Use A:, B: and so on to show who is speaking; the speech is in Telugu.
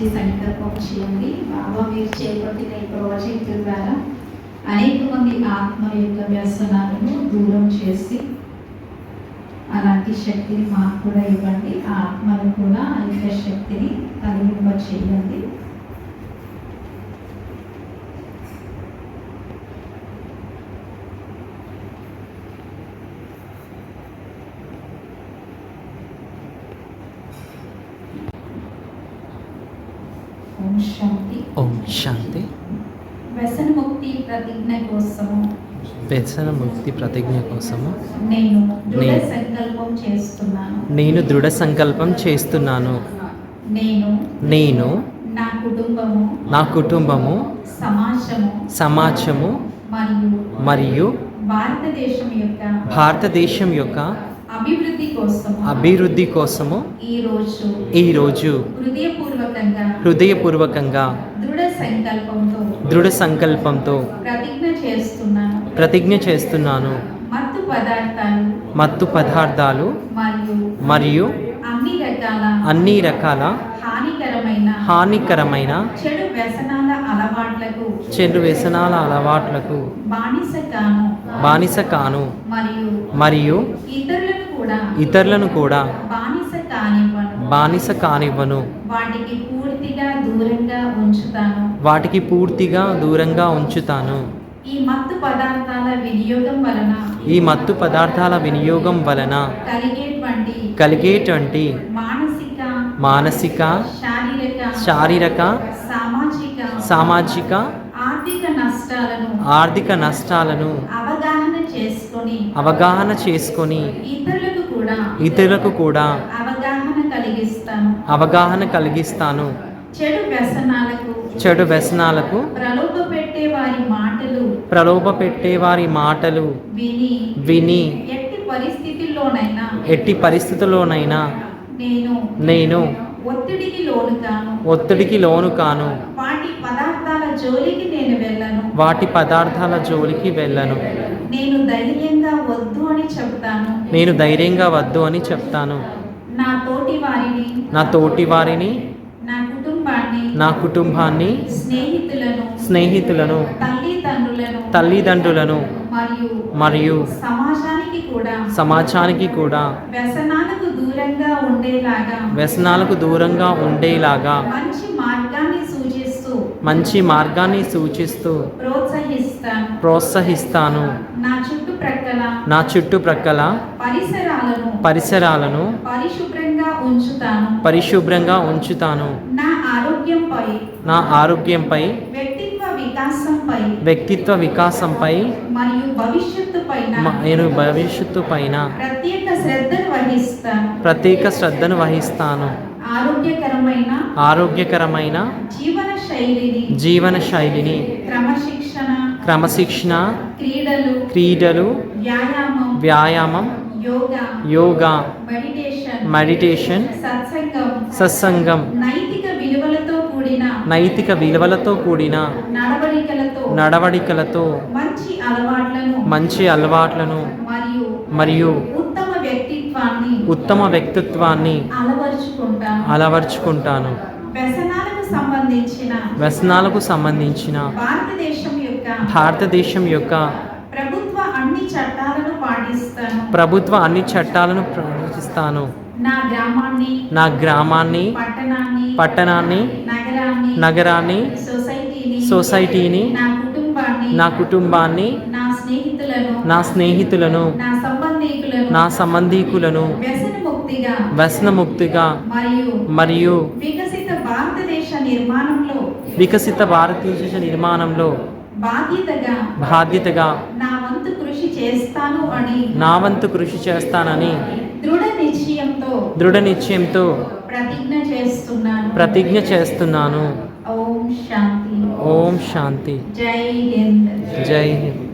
A: మంచి సంకల్పం చేయండి. బాబా మీరు చేపట్టిన ఈ ప్రాజెక్టు ద్వారా అనేక మంది ఆత్మ యొక్క వ్యసనాలను దూరం చేసి అలాంటి శక్తిని మాకు కూడా ఇవ్వండి. ఆ ఆత్మను కూడా ఆ యొక్క శక్తిని కలిగింప చేయండి. ఓం శాంతి.
B: ఓం శాంతి.
A: వ్యసన ముక్తి ప్రతిజ్ఞ కోసము
B: వ్యసన ముక్తి ప్రతిజ్ఞ కోసము
A: నేను దృఢ సంకల్పం చేస్తున్నాను.
B: నేను దృఢ సంకల్పం చేస్తున్నాను.
A: నేను నా కుటుంబము సమాజము
B: మరియు భారతదేశం యొక్క అభివృద్ధి కోసము ఈరోజు హృదయపూర్వకంగా దృఢ సంకల్పంతో ప్రతిజ్ఞ చేస్తున్నాను. మత్తు పదార్థాలు మరియు అన్ని రకాల హానికరమైన చెడు వ్యసనాల అలవాట్లకు బానిస కాను మరియు ఇతరులను కూడా బానిస కానివ్వను. వాటికి పూర్తిగా దూరంగా ఉంచుతాను.
A: ఈ మత్తు పదార్థాల వినియోగం వలన
B: కలిగేటువంటి మానసిక శారీరక సామాజిక ఆర్థిక నష్టాలను అవగాహన చేసుకొని ఇతరులకు కూడా అవగాహన కలిగిస్తాను. చెడు వ్యసనాలకు ప్రలోభపెట్టే వారి మాటలు విని ఎట్టి పరిస్థితుల్లోనైనా నేను ఒత్తిడికి లోను కాను. వాటి పదార్థాల జోలికి వెళ్ళను.
A: నేను ధైర్యంగా
B: వద్దు అని చెప్తాను. నా తోటి వారిని నా కుటుంబాన్ని స్నేహితులను తల్లిదండ్రులను మరియు సమాజానికి కూడా వ్యసనాలకు దూరంగా ఉండేలాగా మంచి మార్గాన్ని సూచిస్తూ ప్రోత్సహిస్తాను. నా చుట్టుప్రక్కల పరిసరాలను పరిశుభ్రంగా ఉంచుతాను. నా ఆరోగ్యంపై వ్యక్తిత్వ వికాసంపై నేను భవిష్యత్తు పైన ప్రత్యేక శ్రద్ధను వహిస్తాను. ఆరోగ్యకరమైన జీవన శైలిని క్రమశిక్షణ క్రీడలు వ్యాయామం యోగా మెడిటేషన్ సత్సంగం నైతిక విలువలతో కూడిన నడవడికలతో మంచి అలవాట్లను మరియు ఉత్తమ వ్యక్తిత్వాన్ని అలవర్చుకుంటాను. వ్యసనాలకు సంబంధించిన భారతదేశం యొక్క ప్రభుత్వ అన్ని చట్టాలను పాటిస్తాను. నా గ్రామాన్ని పట్టణాన్ని నగరాన్ని సొసైటీని నా కుటుంబాన్ని నా స్నేహితులను నా సంబంధీకులను వ్యసనముక్తిగా మరియు వికసిత భారతదేశ నిర్మాణంలో బాధ్యతగా నా వంతు కృషి చేస్తానని దృఢ నిశ్చయంతో ప్రతిజ్ఞ చేస్తున్నాను. ఓం శాంతి. జై హింద్.